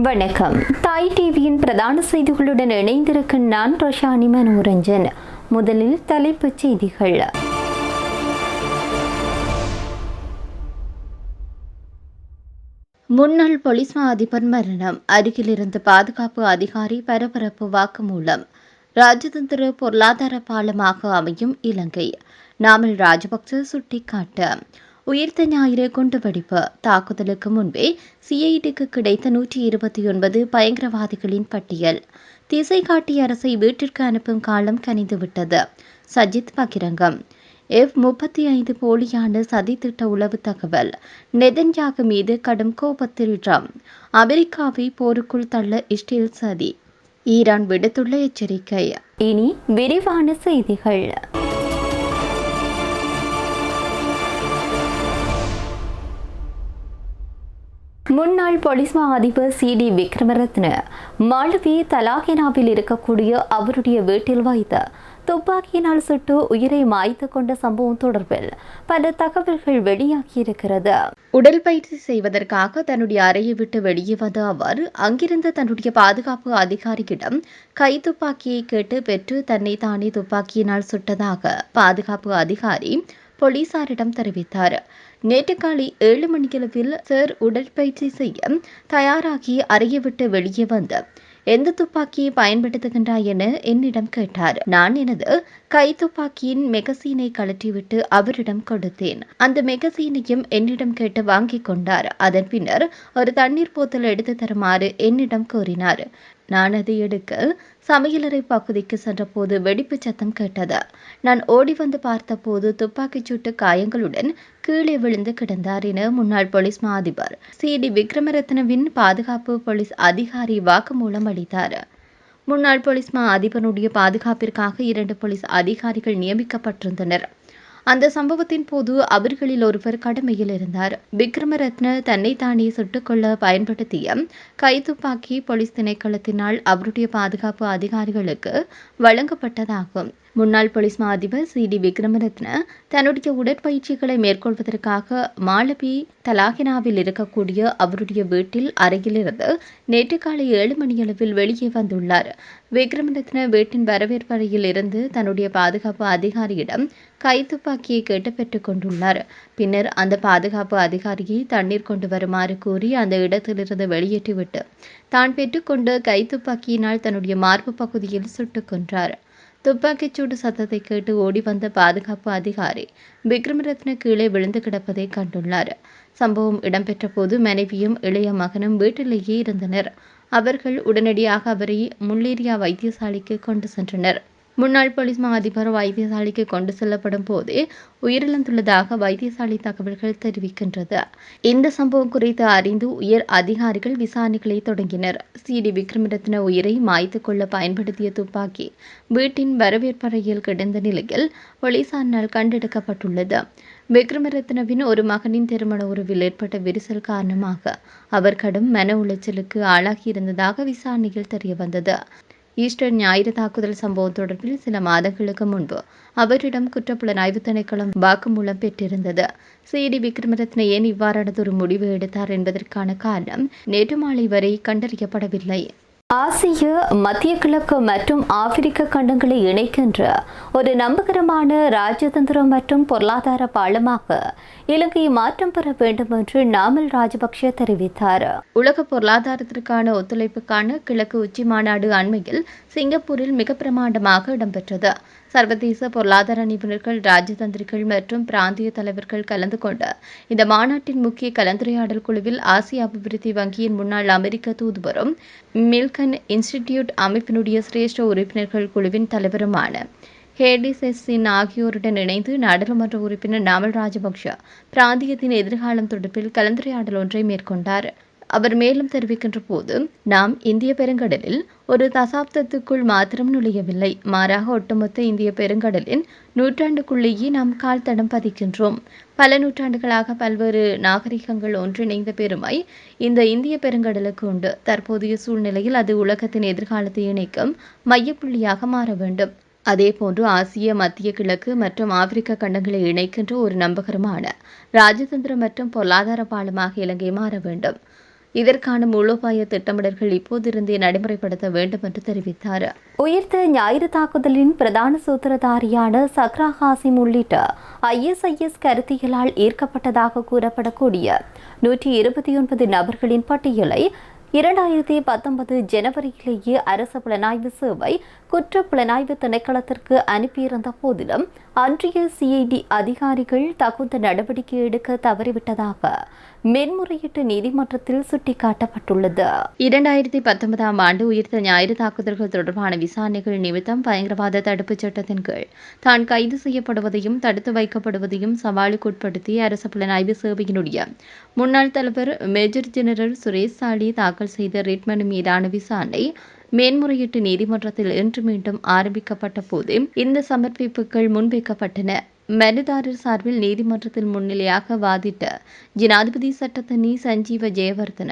வணக்கம். தாய் டிவியின் பிரதான செய்திகளுடன் இணைந்திருக்கும் நான் ரோஷானி மனோரஞ்சன். முதலில் தலைப்புச் செய்திகள். முன்னாள் போலீஸ் மா அதிபர் மரணம். அருகில் இருந்த பாதுகாப்பு அதிகாரி பரபரப்பு வாக்குமூலம். ராஜதந்திர பொருளாதார பாலமாக அமையும் இலங்கை. நாமல் ராஜபக்ச சுட்டிக்காட்டு. உயிர்த்த ஞாயிறு குண்டுவெடிப்பு. தாக்குதலுக்கு முன்பே சிஐடிக்கு கிடைத்த 129 பயங்கரவாதிகளின் பட்டியல். திசை காட்டிய அரசை வீட்டிற்கு அனுப்பும் காலம் கனிந்துவிட்டது. சஜித் பகிரங்கம். F-35 போலியான சதித்திட்ட உளவு தகவல். நெதன்யாகு மீது கடும் கோபத்தில் ட்ரம்ப். அமெரிக்காவை போருக்குள் தள்ள இஸ்ரேல் சதி. ஈரான் விடுத்துள்ள எச்சரிக்கை. இனி விரிவான செய்திகள். முன்னாள் போலீஸ் மா அதிபர் CD விக்ரமரத்ன மாலவி தலாகினாவில் இருக்கக்கூடிய அவருடைய வீட்டில் வைத்த துப்பாக்கியினால் சுட்டு உயிரை மாய்த்து கொண்ட சம்பவம் தொடர்பில் பல தகவல்கள் வெளியாகியிருக்கிறது. உடற்பயிற்சி செய்வதற்காக தன்னுடைய அறையை விட்டு வெளியே வந்த அவர் அங்கிருந்த தன்னுடைய பாதுகாப்பு அதிகாரியிடம் கைத்துப்பாக்கியை கேட்டு பெற்று தன்னை தானே துப்பாக்கியினால் சுட்டதாக பாதுகாப்பு அதிகாரி போலீசாரிடம் தெரிவித்தார். நேற்று காலை 7 மணியளவில் சார் உடற்பயிற்சி செய்ய தயாராகி அறையை விட்டு வெளியே வந்து எந்த துப்பாக்கியை பயன்படுத்துகின்றாய் என என்னிடம் கேட்டார். நான் எனது கைத்துப்பாக்கியின் மெகசீனை கழற்றிவிட்டு அவரிடம் கொடுத்தேன். அந்த மெகசீனையும் என்னிடம் கேட்டு வாங்கிக் கொண்டார். அதன் பின்னர் ஒரு தண்ணீர் போத்தல் எடுத்து தருமாறு என்னிடம் கூறினார். நான் அதை எடுக்க சமையலறை பகுதிக்கு சென்றபோது வெடிப்பு சத்தம் கேட்டது. நான் ஓடி வந்து பார்த்தபோது துப்பாக்கிச் சூட்டு காயங்களுடன் கீழே விழுந்து கிடந்தார் என முன்னாள் போலீஸ் மா அதிபர் CD விக்ரமரத்னவின் பாதுகாப்பு போலீஸ் அதிகாரி வாக்குமூலம் அளித்தார். முன்னாள் போலீஸ் மா அதிபருடைய பாதுகாப்பிற்காக 2 போலீஸ் அதிகாரிகள் நியமிக்கப்பட்டிருந்தனர். அந்த சம்பவத்தின் போது அவர்களில் ஒருவர் கடமையில் இருந்தார். விக்ரமரத்ன தன்னைத்தானே சுட்டுக்கொள்ள பயன்படுத்திய கைத்துப்பாக்கி போலீஸ் திணைக்களத்தினால் அவருடைய பாதுகாப்பு அதிகாரிகளுக்கு வழங்கப்பட்டதாகும். முன்னாள் போலீஸ் மா அதிபர் CD விக்ரமரத்ன தன்னுடைய உடற்பயிற்சிகளை மேற்கொள்வதற்காக மாலபி தலாகினாவில் இருக்கக்கூடிய அவருடைய வீட்டில் அறையிலிருந்து நேற்று காலை 7 மணியளவில் வெளியே வந்துள்ளார். விக்ரமரத்ன வீட்டின் வரவேற்பறையில் இருந்து தன்னுடைய பாதுகாப்பு அதிகாரியிடம் கைத்துப்பாக்கியை கேட்டு பெற்றுக் கொண்டுள்ளார். பின்னர் அந்த பாதுகாப்பு அதிகாரியை தண்ணீர் கொண்டு வருமாறு கூறி அந்த இடத்திலிருந்து வெளியேற்றிவிட்டு தான் பெற்றுக்கொண்ட கைத்துப்பாக்கியினால் தன்னுடைய மார்பு பகுதியில் சுட்டுக் கொன்றார். துப்பாக்கிச்சூடு சத்தத்தை கேட்டு ஓடி வந்த பாதுகாப்பு அதிகாரி விக்ரமரத்ன கீழே விழுந்து கிடப்பதை கண்டுள்ளார். சம்பவம் இடம்பெற்ற போது மனைவியும் இளைய மகனும் வீட்டிலேயே இருந்தனர். அவர்கள் உடனடியாக அவரை முள்ளேரியா வைத்தியசாலைக்கு கொண்டு சென்றனர். முன்னாள் போலீஸ் மா அதிபர் வைத்தியசாலைக்கு கொண்டு செல்லப்படும் போதே உயிரிழந்துள்ளதாக வைத்தியசாலை தகவல்கள் தெரிவிக்கின்றது. இந்த சம்பவம் குறித்து அறிந்து உயர் அதிகாரிகள் விசாரணைகளை தொடங்கினர். CD விக்ரமரத்ன உயிரை மாய்த்து கொள்ள பயன்படுத்திய துப்பாக்கி வீட்டின் வரவேற்பறையில் கிடந்த நிலையில் போலீசாரினால் கண்டெடுக்கப்பட்டுள்ளது. விக்ரமரத்னவின் ஒரு மகனின் திருமண உறவில் ஏற்பட்ட விரிசல் காரணமாக அவர் கடும் மன உளைச்சலுக்கு ஆளாகியிருந்ததாக விசாரணையில் தெரியவந்தது. ஈஸ்டர் ஞாயிறு தாக்குதல் சம்பவம் தொடர்பில் சில மாதங்களுக்கு முன்பு அவரிடம் குற்றப்புலனாய்வு திணைக்களம் வாக்குமூலம் பெற்றிருந்தது. CD விக்ரமரத்ன ஏன் இவ்வாறானதொரு முடிவு எடுத்தார் என்பதற்கான காரணம் நேற்று மாலை வரை கண்டறியப்படவில்லை. ஆசிய, மத்திய கிழக்கு மற்றும் ஆப்பிரிக்க கண்டங்களை இணைக்கின்ற ஒரு நம்பகரமான ராஜதந்திரம் மற்றும் பொருளாதார பாலமாக இலங்கை மாற்றம் பெற வேண்டும் என்று நாமல் ராஜபக்ஷ தெரிவித்தார். உலக பொருளாதாரத்திற்கான ஒத்துழைப்புக்கான கிழக்கு உச்சி மாநாடு அண்மையில் சிங்கப்பூரில் மிக பிரமாண்டமாக இடம்பெற்றது. சர்வதேச பொருளாதார நிபுணர்கள், ராஜதந்திரிகள் மற்றும் பிராந்திய தலைவர்கள் கலந்து கொண்ட இந்த மாநாட்டின் முக்கிய கலந்துரையாடல் குழுவில் ஆசிய அபிவிருத்தி வங்கியின் முன்னாள் அமெரிக்க தூதுவரும் மில்கன் இன்ஸ்டிடியூட் அமைப்பினுடைய சிரேஷ்ட உறுப்பினர்கள் குழுவின் தலைவருமான ஹேடி செஸ்ஸின் ஆகியோருடன் இணைந்து நாடாளுமன்ற உறுப்பினர் நாமல் ராஜபக்ஷ பிராந்தியத்தின் எதிர்காலம் தொடர்பில் கலந்துரையாடல் ஒன்றை மேற்கொண்டார். அவர் மேலும் தெரிவிக்கின்ற போது, நாம் இந்திய பெருங்கடலில் ஒரு தசாப்தத்துக்குள் மாத்திரம் நுழையவில்லை, மாறாக ஒட்டுமொத்த இந்திய பெருங்கடலின் நூற்றாண்டுக்குள்ளேயே நாம் கால் தடம் பதிக்கின்றோம். பல நூற்றாண்டுகளாக பல்வேறு நாகரிகங்கள் ஒன்றிணைந்த பெருமை இந்த இந்திய பெருங்கடலுக்கு உண்டு. தற்போதைய சூழ்நிலையில் அது உலகத்தின் எதிர்காலத்தை இணைக்கும் மையப்புள்ளியாக மாற வேண்டும். அதேபோன்று ஆசிய, மத்திய கிழக்கு மற்றும் ஆப்பிரிக்க கண்டங்களை இணைக்கின்ற ஒரு நம்பகரமான ராஜதந்திர மற்றும் பொருளாதார பாலமாக இலங்கை மாற வேண்டும். இதற்கான மூலோபாய திட்டமிடல்கள் இப்போதிருந்தே நடைமுறைப்படுத்த வேண்டும் என்று தெரிவித்தார். உயிர்த்த ஞாயிறு தாக்குதலின் பிரதான சூத்திரதாரியான சக்ரா ஹாசிம் உள்ளிட்ட ISIS கருத்தியலால் ஈர்க்கப்பட்டதாக கூறப்படக்கூடிய 129 நபர்களின் பட்டியலை 2019 ஜனவரியிலேயே அரசு புலனாய்வு சேவை குற்ற புலனாய்வு திணைக்களத்திற்கு அனுப்பியிருந்த போதிலும் அன்றைய CID அதிகாரிகள் தகுந்த நடவடிக்கை எடுக்க தவறிவிட்டதாக மேன்முறையீட்டு நீதிமன்றத்தில் சுட்டிக்காட்டப்பட்டுள்ளது. 2019 ஆண்டு உயிர்த்த ஞாயிறு தாக்குதல்கள் தொடர்பான விசாரணைகள் நிமித்தம் பயங்கரவாத தடுப்புச் சட்டத்தின் கீழ் தான் கைது செய்யப்படுவதையும் தடுத்து வைக்கப்படுவதையும் சவாலுக்குட்படுத்தி அரசு புலனாய்வு சேவையினுடைய முன்னாள் தலைவர் மேஜர் ஜெனரல் சுரேஷ் சாலி தாக்கல் செய்த ரிட் மனு மீதான விசாரணை மேன்முறையீட்டு நீதிமன்றத்தில் இன்று மீண்டும் ஆரம்பிக்கப்பட்ட போது இந்த சமர்ப்பிப்புகள் முன்வைக்கப்பட்டன. மனுதாரர் சார்பில் நீதிமன்றத்தில் முன்னிலையாக வாதிட்ட ஜனாதிபதி சட்டத்தனி சஞ்சீவ ஜெயவர்தன,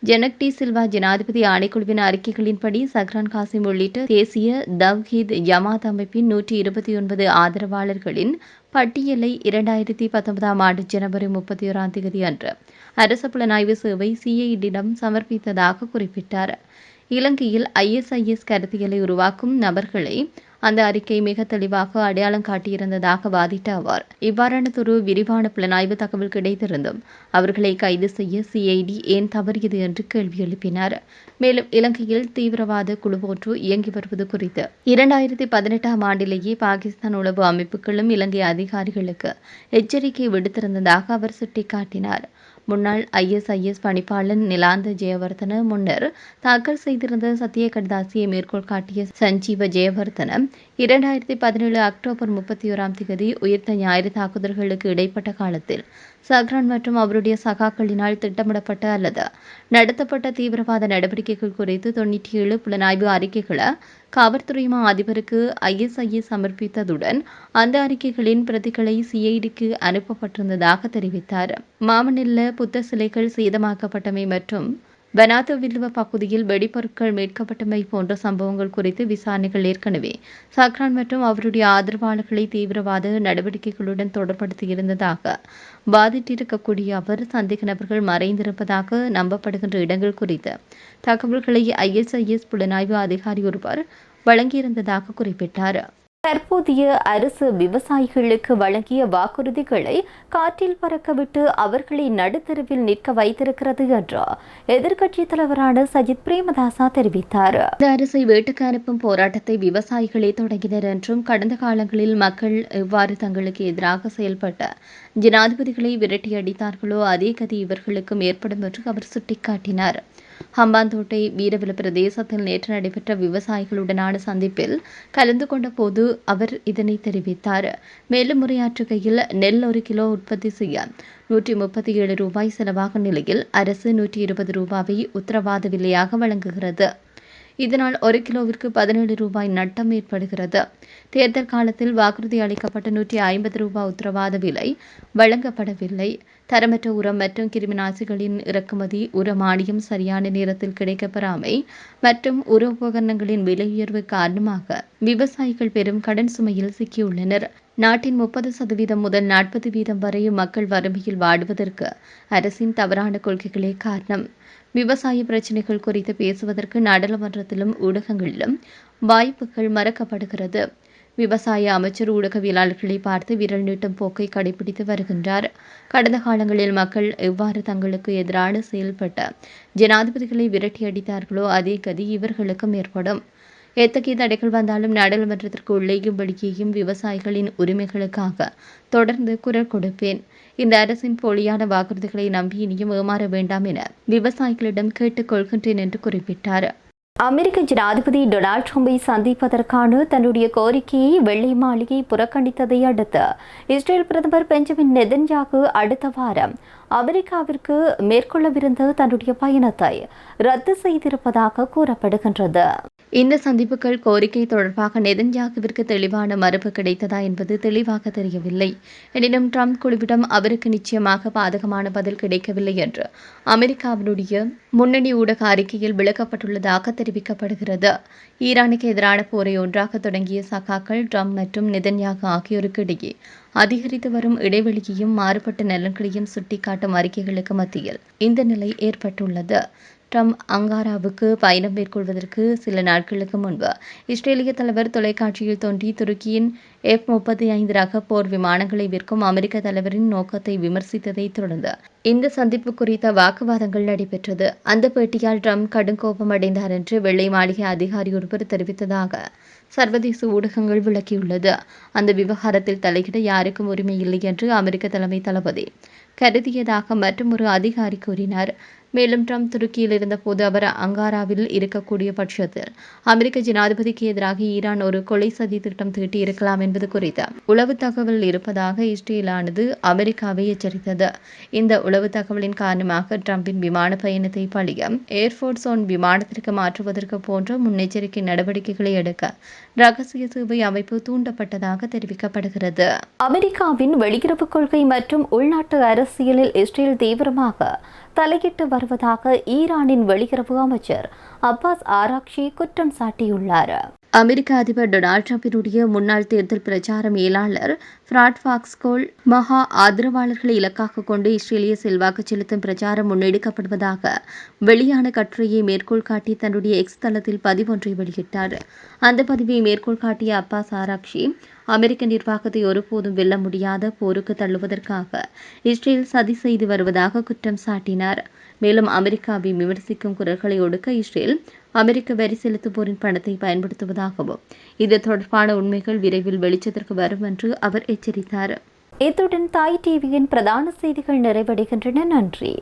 ஜனக் டி சில்வா ஜனாதிபதி ஆணைக்குழுவின் அறிக்கைகளின்படி சஹ்ரான் காசிம் உள்ளிட்ட தேசிய தவ்ஹீத் ஜமாத் அமைப்பின் 129 ஆதரவாளர்களின் பட்டியலை 2019 ஆண்டு ஜனவரி 31 அன்று அரசு புலனாய்வு சேவை CID-யிடம் சமர்ப்பித்ததாக குறிப்பிட்டார். இலங்கையில் ISIS கருத்தியலை உருவாக்கும் நபர்களை அந்த அறிக்கை மிக தெளிவாக அடையாளம் காட்டியிருந்ததாக வாதிட்ட அவர், இவ்வாறானதொரு விரிவான புலனாய்வு தகவல் கிடைத்திருந்தும் அவர்களை கைது செய்ய CID ஏன் தவறியது என்று கேள்வி எழுப்பினார். மேலும் இலங்கையில் தீவிரவாத குழு ஒன்று இயங்கி வருவது குறித்து 2018 ஆண்டிலேயே பாகிஸ்தான் உளவு அமைப்புகளும் இலங்கை அதிகாரிகளுக்கு எச்சரிக்கை விடுத்திருந்ததாக அவர் சுட்டிக்காட்டினார். முன்னாள் ISIS பணிப்பாளர் நிலாந்த ஜெயவர்தன முன்னர் தாக்கல் செய்திருந்த சத்திய கடிதாசியை மேற்கோள் காட்டிய சஞ்சீவ ஜெயவர்தன 2017 அக்டோபர் 31 உயிர்த்த ஞாயிறு தாக்குதல்களுக்கு இடைப்பட்ட காலத்தில் சஹ்ரான் மற்றும் அவருடைய சகாக்களினால் திட்டமிடப்பட்ட அல்லது நடத்தப்பட்ட தீவிரவாத நடவடிக்கைகள் குறித்து 97 புலனாய்வு அறிக்கைகளை காவல்துறை மா அதிபருக்கு ISIS சமர்ப்பித்ததுடன் அந்த அறிக்கைகளின் பிரதிகளை CID-க்கு அனுப்பப்பட்டிருந்ததாக தெரிவித்தார். மாமனில்ல புத்த சிலைகள் சேதமாக்கப்பட்டமை மற்றும் பனாதோவில்லுவ பகுதியில் வெடிப்பொருட்கள் மீட்கப்பட்டமை போன்ற சம்பவங்கள் குறித்து விசாரணைகள் ஏற்கனவே சஹ்ரான் மற்றும் அவருடைய ஆதரவாளர்களை தீவிரவாத நடவடிக்கைகளுடன் தொடர்படுத்தியிருந்ததாக வாதிட்டிருக்கக்கூடிய அவர், சந்தேக நபர்கள் மறைந்திருப்பதாக நம்பப்படுகின்ற இடங்கள் குறித்த தகவல்களை ISIS புலனாய்வு அதிகாரி ஒருவர் வழங்கியிருந்ததாக குறிப்பிட்டார். தற்போதைய அரசு விவசாயிகளுக்கு வழங்கிய வாக்குறுதிகளை காற்றில் பறக்கவிட்டு அவர்களை நடுத்தருவில் நிற்க வைத்திருக்கிறது என்று எதிர்க்கட்சித் தலைவரான சஜித் பிரேமதாசா தெரிவித்தார். இந்த அரசை வீட்டுக்கு அனுப்பும் போராட்டத்தை விவசாயிகளே தொடங்கினர் என்றும் கடந்த காலங்களில் மக்கள் எவ்வாறு தங்களுக்கு எதிராக செயல்பட்ட ஜனாதிபதிகளை விரட்டியடித்தார்களோ அதே கதி இவர்களுக்கும் ஏற்படும் என்று அவர் சுட்டிக்காட்டினார். ஹம்பாந்தோட்டை வீரவல பிரதேசத்தில் நேற்று நடைபெற்ற விவசாயிகளுடனான சந்திப்பில் கலந்து கொண்ட போது அவர் இதனை தெரிவித்தார். மேலும் உரையாற்றுகையில், நெல் 1 கிலோ உற்பத்தி செய்ய 137 ரூபாய் செலவாகும் நிலையில் அரசு 120 ரூபாயை உத்தரவாத விலையாக வழங்குகிறது. இதனால் 1 கிலோவிற்கு 17 ரூபாய் நட்டம் ஏற்படுகிறது. தேர்தல் காலத்தில் வாக்குறுதி அளிக்கப்பட்ட 150 ரூபாய் உத்தரவாத விலை வழங்கப்படவில்லை. தரமற்ற உரம் மற்றும் கிருமிநாசிகளின் இறக்குமதி, உர மானியம் சரியான நேரத்தில் கிடைக்கப்பெறாமை மற்றும் உர உபகரணங்களின் விலை உயர்வு காரணமாக விவசாயிகள் பெரும் கடன் சுமையில் சிக்கியுள்ளனர். நாட்டின் 30% முதல் 40% வரை மக்கள் வறுமையில் வாடுவதற்கு அரசின் தவறான கொள்கைகளே காரணம். விவசாய பிரச்சினைகள் குறித்து பேசுவதற்கு நாடாளுமன்றத்திலும் ஊடகங்களிலும் வாய்ப்புகள் மறக்கப்படுகிறது. விவசாய அமைச்சர் ஊடகவியலாளர்களை பார்த்து விரல் நீட்டும் போக்கை கடைபிடித்து வருகின்றார். கடந்த காலங்களில் மக்கள் எவ்வாறு தங்களுக்கு எதிரான செயல்பட்ட ஜனாதிபதிகளை விரட்டியடித்தார்களோ அதே கதி இவர்களுக்கும் ஏற்படும். எத்தகைய தடைகள் வந்தாலும் நாடாளுமன்றத்திற்கு உள்ளேயும் வெளியேயும் விவசாயிகளின் உரிமைகளுக்காக தொடர்ந்து குரல் கொடுப்பேன். இந்த அரசின் போலியான வாக்குறுதிகளை நம்பி இனியும் ஏமாற வேண்டாம் என விவசாயிகளிடம் கேட்டுக் கொள்கின்றேன் என்று குறிப்பிட்டார். அமெரிக்க ஜனாதிபதி டொனால்ட் ட்ரம்பை சந்திப்பதற்கான தன்னுடைய கோரிக்கையை வெள்ளை மாளிகை புறக்கணித்ததை அடுத்து இஸ்ரேல் பிரதமர் பெஞ்சமின் நெதன்யாகு அடுத்த வாரம் அமெரிக்காவிற்கு மேற்கொள்ளவிருந்த தன்னுடைய பயணத்தை ரத்து செய்திருப்பதாக கூறப்படுகின்றது. இந்த சந்திப்புகள் கோரிக்கை தொடர்பாக நெதன்யாகுவிற்கு தெளிவான மறுப்பு கிடைத்ததா என்பது தெளிவாக தெரியவில்லை. எனினும் ட்ரம்ப் குழுவிடம் அவருக்கு நிச்சயமாக பாதகமான பதில் கிடைக்கவில்லை என்று அமெரிக்காவினுடைய முன்னணி ஊடக அறிக்கையில் விளக்கப்பட்டுள்ளதாக தெரிவிக்கப்படுகிறது. ஈரானுக்கு எதிரான போரை ஒன்றாக தொடங்கிய சகாக்கள் ட்ரம்ப் மற்றும் நெதன்யாகு ஆகியோருக்கு இடையே அதிகரித்து வரும் இடைவெளியையும் மாறுபட்ட நலன்களையும் சுட்டிக்காட்டும் அறிக்கைகளுக்கு மத்தியில் இந்த நிலை ஏற்பட்டுள்ளது. ட்ரம்ப் அங்காராவுக்கு பயணம் மேற்கொள்வதற்கு சில நாட்களுக்கு முன்பு இஸ்ரேலிய தலைவர் தொலைக்காட்சியில் தோன்றி துருக்கியின் F-35 ரக போர் விமானங்களை விற்கும் அமெரிக்க தலைவரின் நோக்கத்தை விமர்சித்ததை தொடர்ந்து இந்த சந்திப்பு குறித்த வாக்குவாதங்கள் நடைபெற்றது. அந்த பேட்டியால் ட்ரம்ப் கடுங்கோபம் அடைந்தார் என்று வெள்ளை மாளிகை அதிகாரி ஒருவர் தெரிவித்ததாக சர்வதேச ஊடகங்கள் விளக்கியுள்ளது. அந்த விவகாரத்தில் தலையிட யாருக்கும் உரிமை இல்லை என்று அமெரிக்க தலைமை தளபதி கருதியதாக மற்றொரு அதிகாரி கூறினார். மேலும் ட்ரம்ப் துருக்கியில் இருந்தபோது அவர் அங்காராவில் இருக்கக்கூடிய பட்சத்தில் அமெரிக்க ஜனாதிபதிக்கு எதிராக ஈரான் ஒரு கொலை சதி திட்டம் தீட்டியிருக்கலாம் என்பது குறித்த உளவு தகவல் இருப்பதாக இஸ்ரேலானது அமெரிக்காவை எச்சரித்தது. இந்த உளவு தகவலின் காரணமாக ட்ரம்பின் விமான பயணத்தை பழிய ஏர்ஃபோர்ஸ் ஒன் விமானத்திற்கு மாற்றுவதற்கு போன்ற முன்னெச்சரிக்கை நடவடிக்கைகளை எடுக்க ரகசிய சேவை அமைப்பு தூண்டப்பட்டதாக தெரிவிக்கப்படுகிறது. அமெரிக்காவின் வெளியுறவு கொள்கை மற்றும் உள்நாட்டு அரசியலில் இஸ்ரேல் தீவிரமாக தலையிட்டு வருவதாக ஈரானின் வெளியுறவு அமைச்சர் அப்பாஸ் ஆராக்ஷி குற்றம் சாட்டியுள்ளார். அமெரிக்க அதிபர் டொனால்ட் ட்ரம்பினுடைய முன்னாள் தேர்தல் பிரச்சார மேலாளர் ஃபிராட் ஃபாக்ஸ்கோல் மகா ஆதரவாளர்களை இலக்காக கொண்டு இஸ்ரேலிய செல்வாக்கு செலுத்தும் பிரச்சாரம் முன்னெடுக்கப்படுவதாக வெளியான கட்டுரையை மேற்கோள் காட்டி தன்னுடைய எக்ஸ் தளத்தில் பதிவொன்றை வெளியிட்டார். அந்த பதிவை மேற்கோள் காட்டிய அப்பாஸ் ஆராக்ஷி அமெரிக்க நிர்வாகத்தை ஒருபோதும் வெல்ல முடியாத போருக்கு தள்ளுவதற்காக இஸ்ரேல் சதி செய்து வருவதாக குற்றம் சாட்டினார். மேலும் அமெரிக்காவை விமர்சிக்கும் குரல்களை ஒடுக்க இஸ்ரேல் அமெரிக்க வரி செலுத்துவோரின் பணத்தை பயன்படுத்துவதாகவும் இது தொடர்பான உண்மைகள் விரைவில் வெளிச்சத்திற்கு வரும் என்று அவர் எச்சரித்தார். இத்துடன் தாய் டிவியின் பிரதான செய்திகள் நிறைவடைகின்றன. நன்றி.